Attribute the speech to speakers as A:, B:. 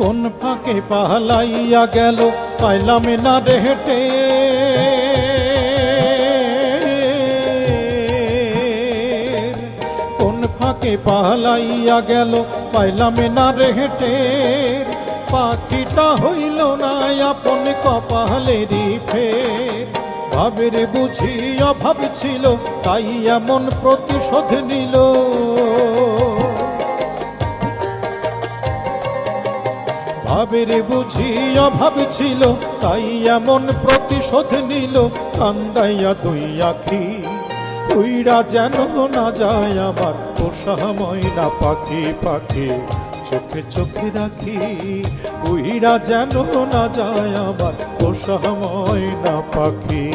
A: কোন ফাঁকে পালাইয়া গেল পাইলাম না রে হেঁটে, কোন ফাঁকে পালাইয়া গেল পাইলাম না রে হেঁটে। পাখিটা হইল না আপন কপালেরই ফের, ভাবের বুঝি অভাব ছিল তাই এমন প্রতিশোধ নিল। ভাবের বুঝি অভাব ছিল তাই এমন প্রতিশোধ নিল। কান্দাইয়া দুই আখি উইরা যেন না যায় আমার পোষা ময়না পাখি, পাখি চোখে চোখে রাখি উইরা যেন না যায় আমার পোষা ময়না পাখি।